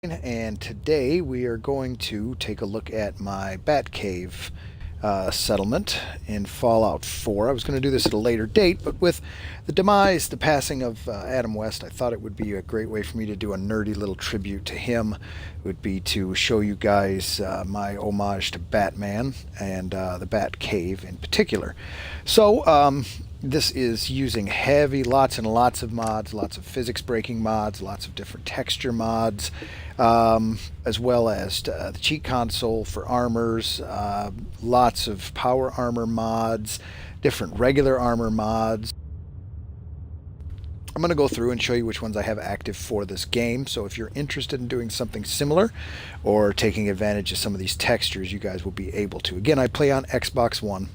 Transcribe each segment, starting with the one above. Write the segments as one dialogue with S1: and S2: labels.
S1: And today we are going to take a look at my Batcave settlement in Fallout 4. I was going to do this at a later date, but with the passing of Adam West, I thought it would be a great way for me to do a nerdy little tribute to him. It would be to show you guys my homage to Batman and the Batcave in particular. So, this is using lots and lots of mods, lots of physics breaking mods, lots of different texture mods, as well as the cheat console for armors, lots of power armor mods, different regular armor mods. I'm going to go through and show you which ones I have active for this game. So if you're interested in doing something similar or taking advantage of some of these textures, you guys will be able to. Again, I play on Xbox One.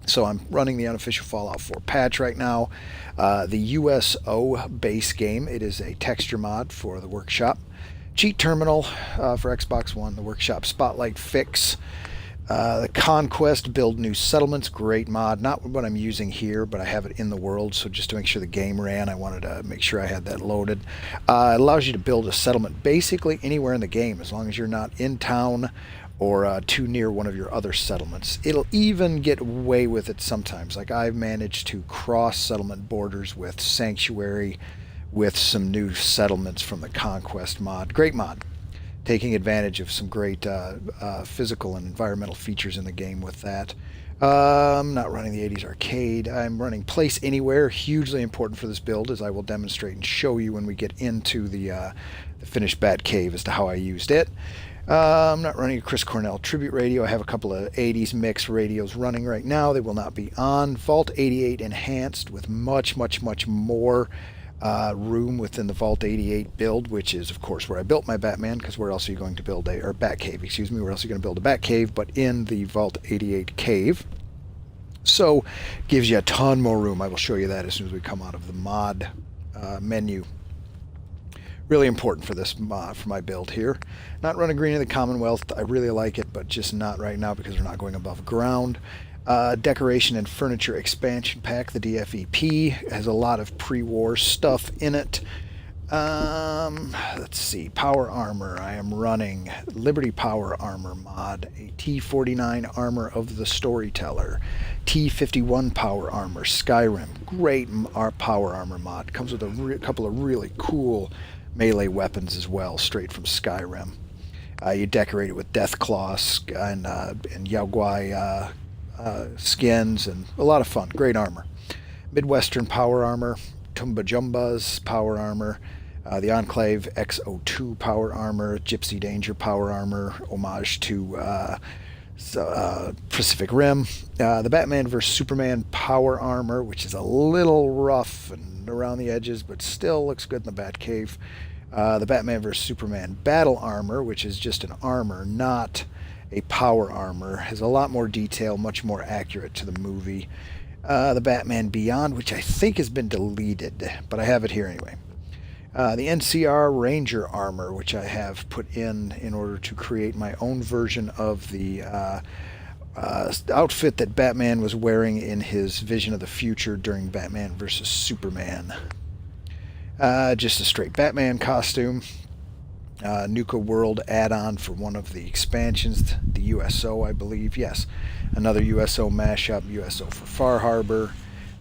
S1: So I'm running the unofficial Fallout 4 patch right now. The USO base game, it is a texture mod for the workshop. Cheat terminal for Xbox One, the workshop spotlight fix. The Conquest build new settlements, great mod. Not what I'm using here, but I have it in the world, so just to make sure the game ran, I wanted to make sure I had that loaded. It allows you to build a settlement basically anywhere in the game, as long as you're not in town or too near one of your other settlements. It'll even get away with it sometimes. Like I've managed to cross settlement borders with Sanctuary with some new settlements from the Conquest mod. Great mod. Taking advantage of some great physical and environmental features in the game with that. I'm not running the 80s arcade. I'm running Place Anywhere, hugely important for this build, as I will demonstrate and show you when we get into the finished Batcave as to how I used it. I'm not running a Chris Cornell tribute radio. I have a couple of 80s mix radios running right now. They will not be on. Vault 88 enhanced with much more room within the Vault 88 build, which is, of course, where I built my Batman, because where else are you going to build or Batcave, excuse me, where else are you going to build a Batcave but in the Vault 88 cave. So, gives you a ton more room. I will show you that as soon as we come out of the mod menu. Really important for this for my build here. Not running Green of the Commonwealth. I really like it, but just not right now because we're not going above ground. Decoration and Furniture Expansion Pack, the DFEP, has a lot of pre-war stuff in it. Let's see, Power Armor. I am running Liberty Power Armor mod, a T49 Armor of the Storyteller, T51 Power Armor, Skyrim. Great Power Armor mod. Comes with a couple of really cool melee weapons as well, straight from Skyrim. You decorate it with Death Claws and Yao Guai skins, and a lot of fun. Great armor. Midwestern Power Armor, Tumba Jumba's Power Armor, the Enclave XO2 Power Armor, Gypsy Danger Power Armor, homage to Pacific Rim. The Batman vs. Superman Power Armor, which is a little rough and around the edges, but still looks good in the Batcave. The Batman vs. Superman Battle Armor, which is just an armor, not a power armor, has a lot more detail, much more accurate to the movie. The Batman Beyond, which I think has been deleted, but I have it here anyway. The NCR Ranger Armor, which I have put in order to create my own version of the outfit that Batman was wearing in his Vision of the Future during Batman vs. Superman. Just a straight Batman costume. Nuka World add-on for one of the expansions, the USO, I believe. Yes, another USO mashup, USO for Far Harbor,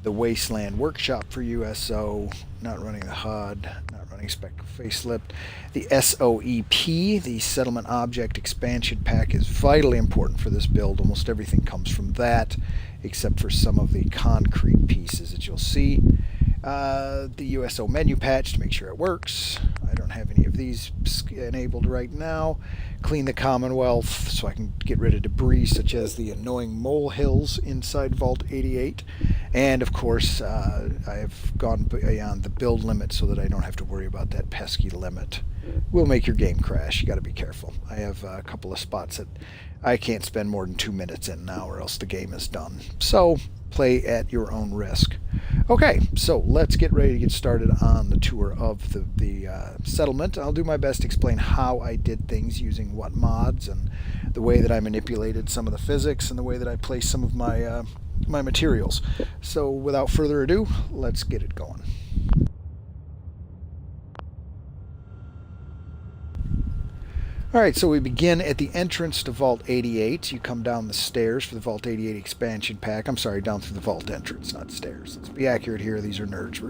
S1: the Wasteland Workshop for USO, not running the HUD, not running Spectral Facelift. The SOEP, the Settlement Object Expansion Pack, is vitally important for this build. Almost everything comes from that, except for some of the concrete pieces that you'll see. The USO menu patch to make sure it works. I don't have any of these enabled right now. Clean the Commonwealth so I can get rid of debris such as the annoying molehills inside Vault 88. And of course, I have gone beyond the build limit so that I don't have to worry about that pesky limit. Will make your game crash. You got to be careful. I have a couple of spots that I can't spend more than 2 minutes in now, or else the game is done. So play at your own risk. Okay, so let's get ready to get started on the tour of the settlement. I'll do my best to explain how I did things using what mods and the way that I manipulated some of the physics and the way that I placed some of my my materials. So without further ado, let's get it going. Alright, so we begin at the entrance to Vault 88. You come down the stairs for the Vault 88 expansion pack. I'm sorry, down through the vault entrance, not stairs. Let's be accurate here. These are nerds.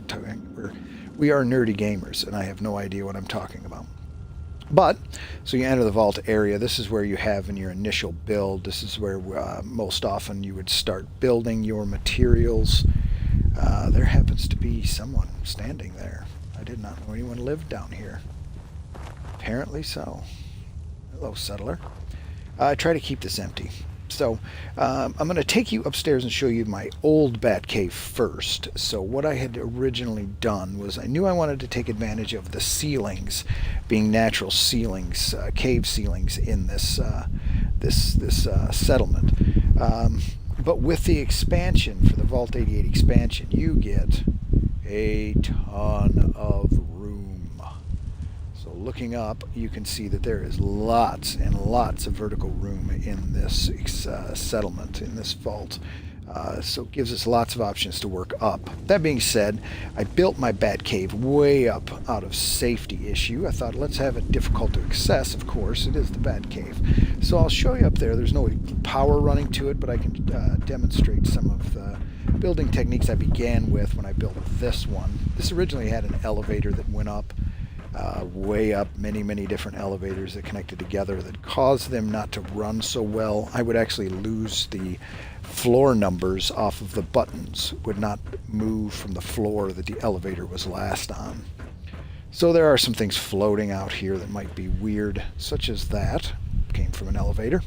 S1: We are nerdy gamers, and I have no idea what I'm talking about. But, so you enter the vault area. This is where you have in your initial build. This is where most often you would start building your materials. There happens to be someone standing there. I did not know anyone lived down here. Apparently so. Hello, settler. I try to keep this empty. So I'm going to take you upstairs and show you my old Batcave first. So what I had originally done was I knew I wanted to take advantage of the ceilings being natural ceilings, cave ceilings in this settlement. But with the expansion for the Vault 88 expansion, you get a ton of room. So looking up, you can see that there is lots and lots of vertical room in this settlement, in this vault. So it gives us lots of options to work up. That being said, I built my Batcave way up out of safety issue. I thought, let's have it difficult to access. Of course, it is the Batcave. So I'll show you up there. There's no power running to it, but I can demonstrate some of the building techniques I began with when I built this one. This originally had an elevator that went up way up, many different elevators that connected together that caused them not to run so well. I would actually lose the floor numbers off of the buttons, would not move from the floor that the elevator was last on. So there are some things floating out here that might be weird, such as that. Came from an elevator.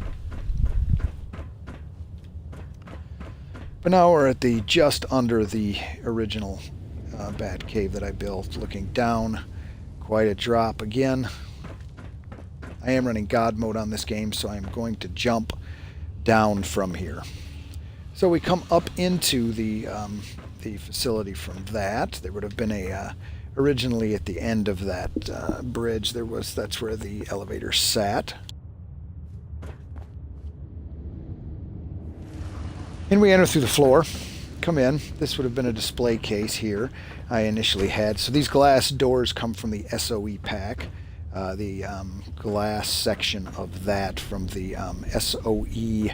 S1: But now we're at the just under the original Batcave that I built, looking down. Quite a drop again. I am running God mode on this game, so I'm going to jump down from here. So we come up into the facility from that. There would have been a originally at the end of that bridge. That's where the elevator sat. And we enter through the floor. Come in. This would have been a display case here I initially had. So these glass doors come from the SOE pack, the glass section of that from the SOE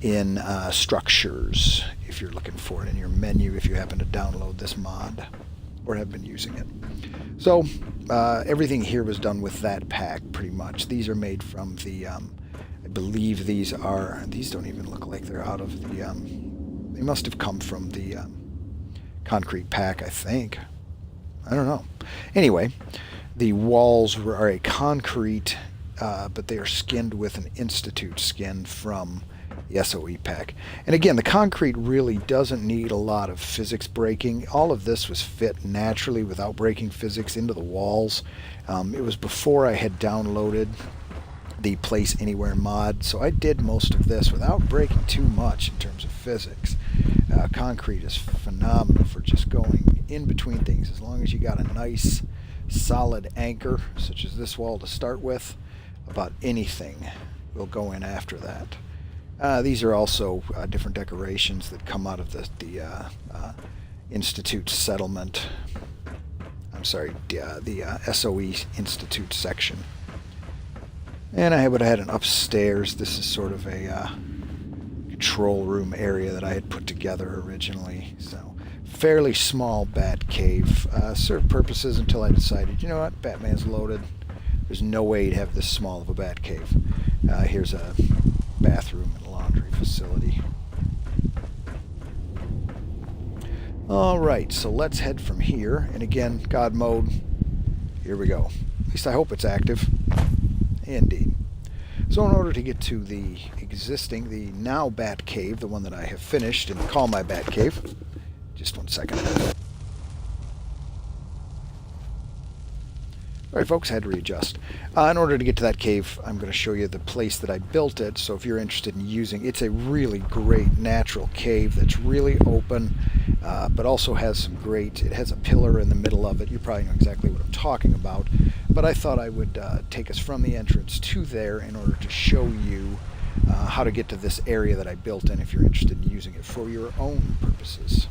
S1: in structures, if you're looking for it in your menu, if you happen to download this mod or have been using it. So everything here was done with that pack pretty much. These are made from the, I believe these don't even look like they're out of the, they must have come from the concrete pack, I think. I don't know. Anyway, the walls are a concrete, but they are skinned with an Institute skin from the SOE pack. And again, the concrete really doesn't need a lot of physics breaking. All of this was fit naturally without breaking physics into the walls. It was before I had downloaded the Place Anywhere mod, so I did most of this without breaking too much in terms of physics. Concrete is phenomenal for just going in between things. As long as you got a nice solid anchor, such as this wall to start with, about anything will go in after that. These are also different decorations that come out of the Institute settlement. I'm sorry, the SOE Institute section. And I would have had an upstairs. This is sort of a control room area that I had put together originally. So fairly small Batcave. Served purposes until I decided, you know what, Batman's loaded. There's no way he'd have this small of a Batcave. Here's a bathroom and laundry facility. Alright, so let's head from here. And again, God mode. Here we go. At least I hope it's active. Indeed. So in order to get to the now Batcave, the one that I have finished and call my Batcave, just one second. Alright folks, I had to readjust. In order to get to that cave, I'm going to show you the place that I built it, so if you're interested in using it's a really great natural cave that's really open, but also has some it has a pillar in the middle of it. You probably know exactly what I'm talking about, but I thought I would take us from the entrance to there in order to show you how to get to this area that I built in if you're interested in using it for your own purposes.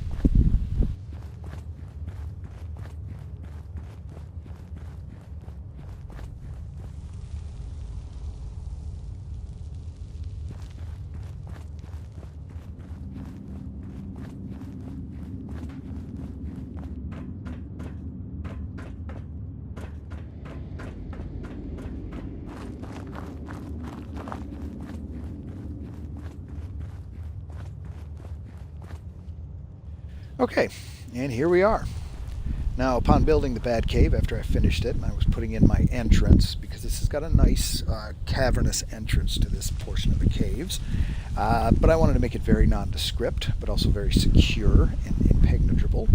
S1: Okay, and here we are. Now, upon building the Batcave, after I finished it, and I was putting in my entrance, because this has got a nice cavernous entrance to this portion of the caves, but I wanted to make it very nondescript, but also very secure and impenetrable.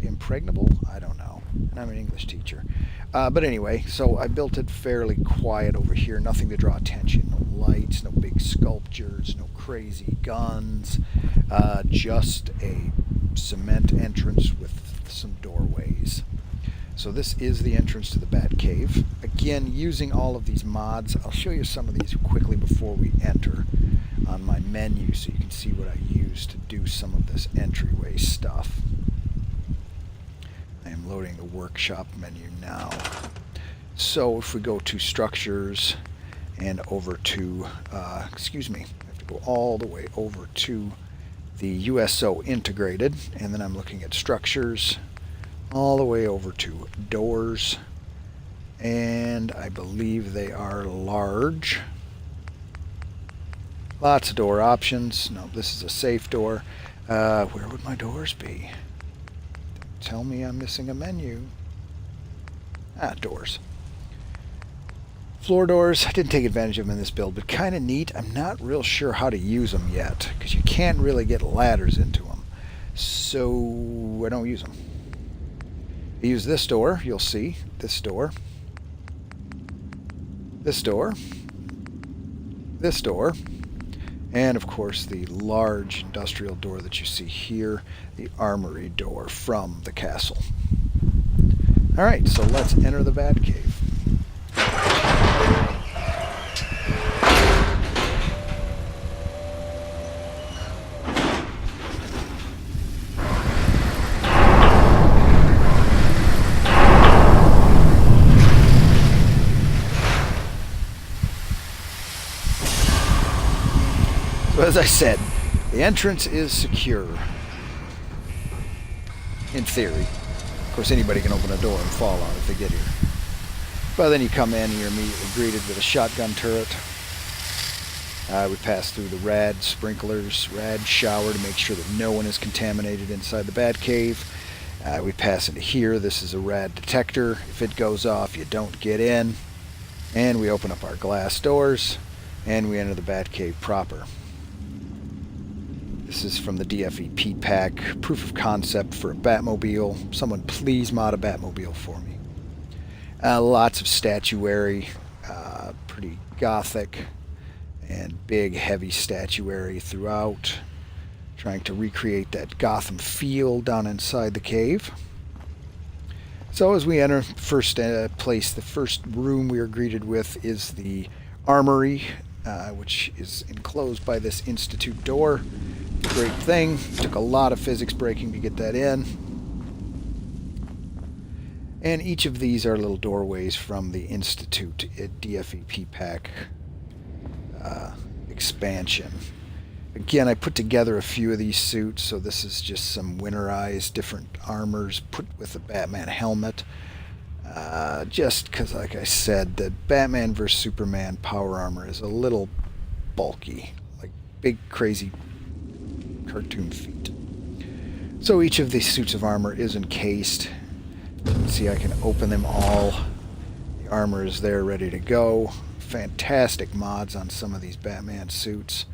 S1: Impregnable? I don't know. And I'm an English teacher. But anyway, so I built it fairly quiet over here, nothing to draw attention, no lights, no big sculptures, no crazy guns, just a cement entrance with some doorways. So this is the entrance to the Batcave. Again, using all of these mods. I'll show you some of these quickly before we enter on my menu so you can see what I use to do some of this entryway stuff. I am loading the workshop menu now. So if we go to structures and over to, excuse me, I have to go all the way over to the USO integrated, and then I'm looking at structures all the way over to doors, and I believe they are large. Lots of door options. No, this is a safe door. Where would my doors be? Tell me I'm missing a menu. Doors. Floor doors, I didn't take advantage of them in this build, but kind of neat. I'm not real sure how to use them yet, because you can't really get ladders into them. So I don't use them. I use this door, you'll see. This door. This door. This door. And of course the large industrial door that you see here, the armory door from the castle. Alright, so let's enter the Batcave. So as I said, the entrance is secure. In theory. Of course, anybody can open a door and fall on it if they get here. But then you come in and you're immediately greeted with a shotgun turret. We pass through the rad sprinklers, rad shower to make sure that no one is contaminated inside the Batcave. We pass into here. This is a rad detector. If it goes off, you don't get in. And we open up our glass doors, and we enter the Batcave proper. This is from the DFEP pack, proof of concept for a Batmobile. Someone please mod a Batmobile for me. Lots of statuary, pretty gothic and big heavy statuary throughout. Trying to recreate that Gotham feel down inside the cave. So as we enter first place, the first room we are greeted with is the armory, which is enclosed by this Institute door. Great thing. Took a lot of physics breaking to get that in. And each of these are little doorways from the Institute DFEP pack expansion. Again, I put together a few of these suits, so this is just some winterized different armors put with the Batman helmet. Just because, like I said, the Batman vs. Superman power armor is a little bulky. Like big, crazy cartoon feet. So each of these suits of armor is encased. You can see I can open them all. The armor is there ready to go. Fantastic mods on some of these Batman suits.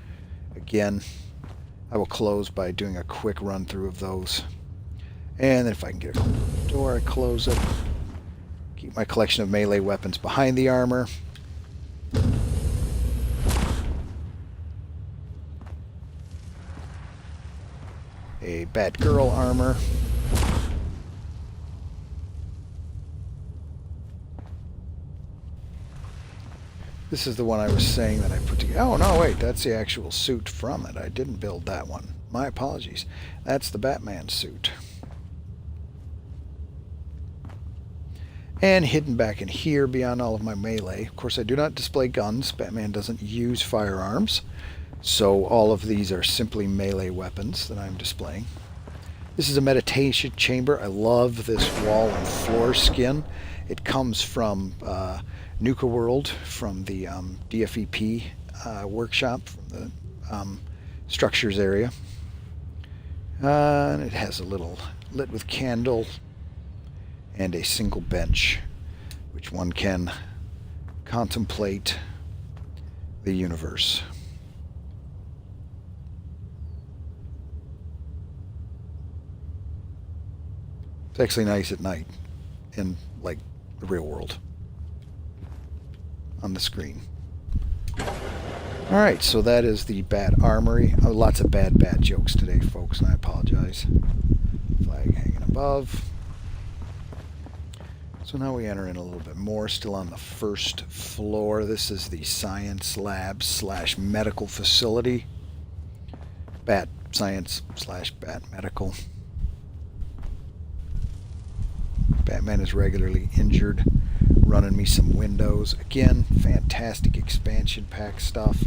S1: Again, I will close by doing a quick run through of those. And then if I can get a door, I close it. Keep my collection of melee weapons behind the armor. A Batgirl armor. This is the one I was saying that I put together. Oh, no, wait, that's the actual suit from it. I didn't build that one. My apologies. That's the Batman suit. And hidden back in here beyond all of my melee. Of course, I do not display guns. Batman doesn't use firearms. So all of these are simply melee weapons that I'm displaying. This is a meditation chamber. I love this wall and floor skin. It comes from Nuka World, from the DFEP workshop, from the structures area. And it has a little lit with candle and a single bench, which one can contemplate the universe. It's actually nice at night in, like, the real world on the screen. Alright, so that is the Bat Armory. Oh, lots of bad jokes today, folks, and I apologize. Flag hanging above. So now we enter in a little bit more, still on the first floor. This is the science lab / medical facility. Bat science / bat medical. Batman is regularly injured, running me some Windows. Again, fantastic expansion pack stuff.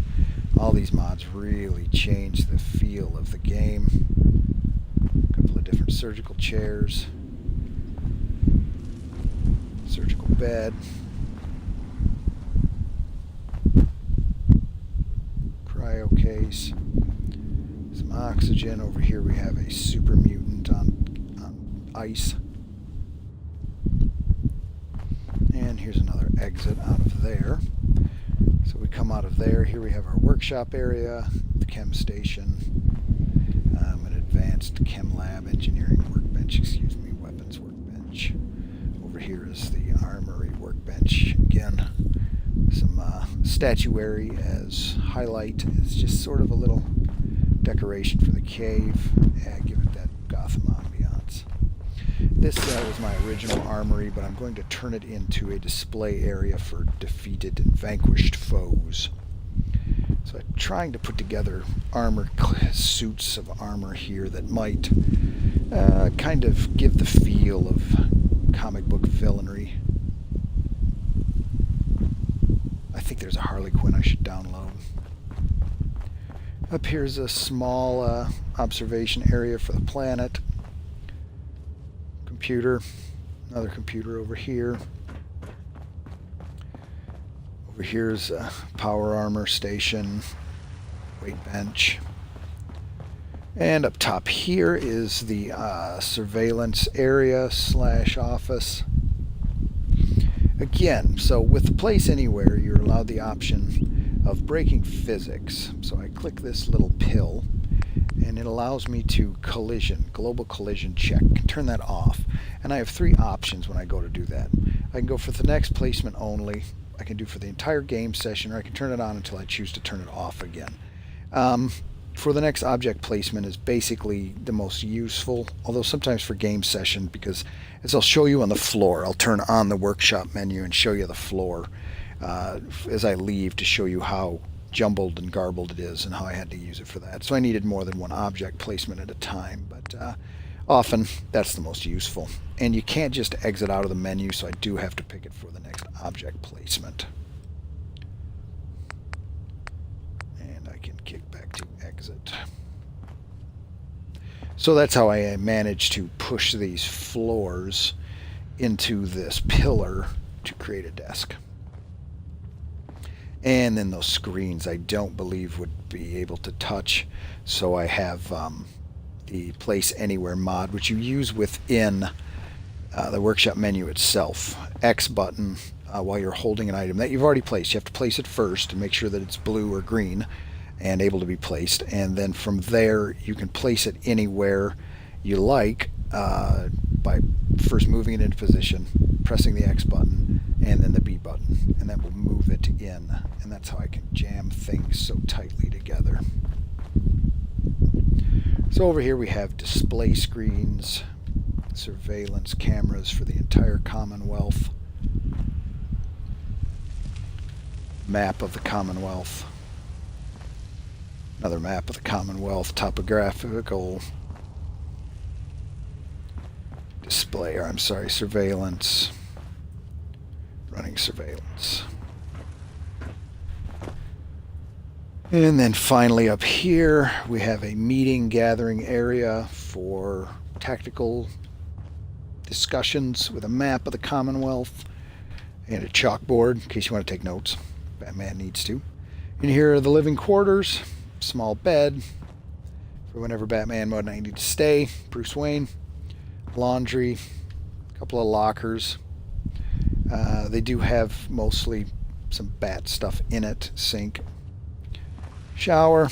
S1: All these mods really change the feel of the game. A couple of different surgical chairs. Surgical bed. Cryo case. Some oxygen. Over here we have a super mutant on ice. And here's another exit out of there. So we come out of there. Here we have our workshop area, the chem station, an advanced chem lab, engineering workbench, weapons workbench. Over here is the armory workbench. Again, some statuary as highlight. It's just sort of a little decoration for the cave. Give it that Gotham ambiance. This was my original armory, but I'm going to turn it into a display area for defeated and vanquished foes. So I'm trying to put together suits of armor here that might kind of give the feel of comic book villainry. I think there's a Harley Quinn I should download. Up here's a small observation area for the planet. Computer, another computer over here. Over here's a power armor station, weight bench. And up top here is the surveillance area / office. Again, so with the Place Anywhere, you're allowed the option of breaking physics. So I click this little pill, and it allows me to global collision check. I can turn that off. And I have 3 options when I go to do that. I can go for the next placement only, I can do for the entire game session, or I can turn it on until I choose to turn it off again. For the next object placement is basically the most useful, although sometimes for game session, because as I'll show you on the floor, I'll turn on the workshop menu and show you the floor as I leave to show you how jumbled and garbled it is and how I had to use it for that. So I needed more than one object placement at a time, but often that's the most useful. And you can't just exit out of the menu, so I do have to pick it for the next object placement. And I can kick back to exit. So that's how I managed to push these floors into this pillar to create a desk. And then those screens I don't believe would be able to touch, so I have the Place Anywhere mod, which you use within the workshop menu itself. X button while you're holding an item that you've already placed. You have to place it first and make sure that it's blue or green and able to be placed, and then from there you can place it anywhere you like by first moving it into position, pressing the X button, and then the B button, and that will move it in, and that's how I can jam things so tightly together. So over here we have display screens, surveillance cameras for the entire Commonwealth, map of the Commonwealth, another map of the Commonwealth, topographical display, or I'm sorry, surveillance, running surveillance. And then finally up here we have a meeting gathering area for tactical discussions with a map of the Commonwealth and a chalkboard in case you want to take notes. Batman needs to. And here are the living quarters, small bed, for whenever Batman might need to stay. Bruce Wayne. Laundry. A couple of lockers. They do have mostly some bat stuff in it. Sink. Shower.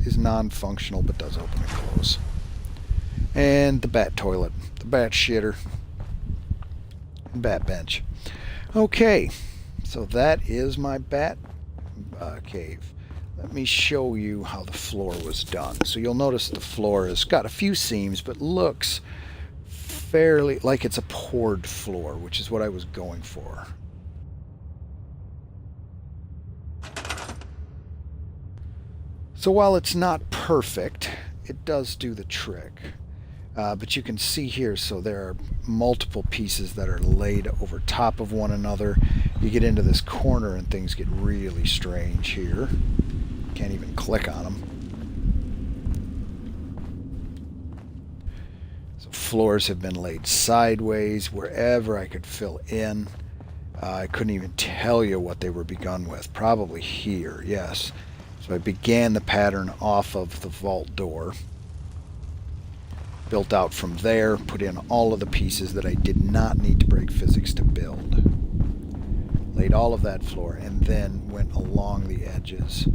S1: Is non-functional but does open and close. And the bat toilet. The bat shitter. Bat bench. Okay, so that is my bat cave. Let me show you how the floor was done. So you'll notice the floor has got a few seams, but looks fairly like it's a poured floor, which is what I was going for. So while it's not perfect, it does do the trick. But you can see here, so there are multiple pieces that are laid over top of one another. You get into this corner and things get really strange here. Can't even click on them. So floors have been laid sideways wherever I could fill in. I couldn't even tell you what they were begun with. Probably here, yes. So I began the pattern off of the vault door. Built out from there, put in all of the pieces that I did not need to break physics to build. Laid all of that floor and then went along the edges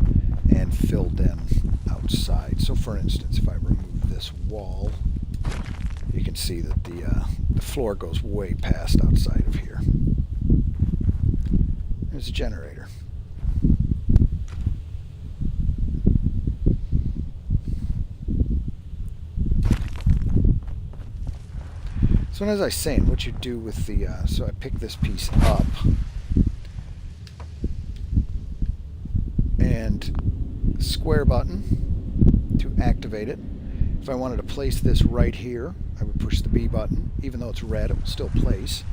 S1: and filled in outside. So for instance, if I remove this wall, you can see that the floor goes way past outside of here. There's a generator. So as I was saying, what you do with the, so I pick this piece up and square button to activate it. If I wanted to place this right here, I would push the B button. Even though it's red, it will still place.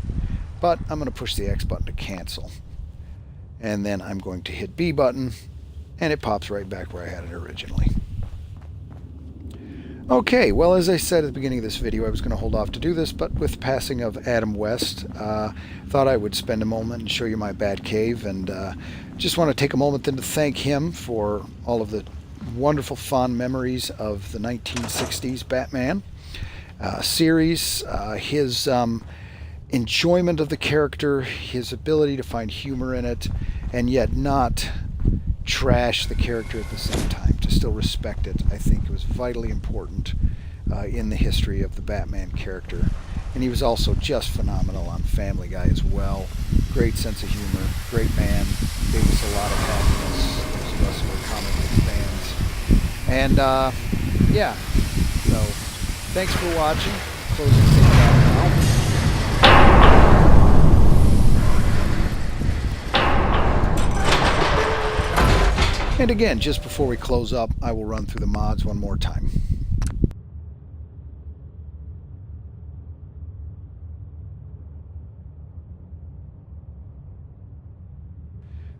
S1: But I'm going to push the X button to cancel. And then I'm going to hit B button, and it pops right back where I had it originally. Okay, well, as I said at the beginning of this video, I was going to hold off to do this, but with the passing of Adam West, thought I would spend a moment and show you my Batcave, and just want to take a moment then to thank him for all of the wonderful, fond memories of the 1960s Batman series, his enjoyment of the character, his ability to find humor in it, and yet not trash the character at the same time, to still respect it. I think it was vitally important in the history of the Batman character. And he was also just phenomenal on Family Guy as well. Great sense of humor, great man, gave us a lot of happiness, those of us who were comic book fans. And yeah, so thanks for watching. Closing things out now. And again, just before we close up, I will run through the mods one more time.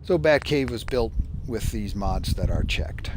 S1: So Batcave was built with these mods that are checked.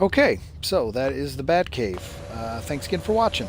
S1: Okay, so that is the Batcave. Thanks again for watching.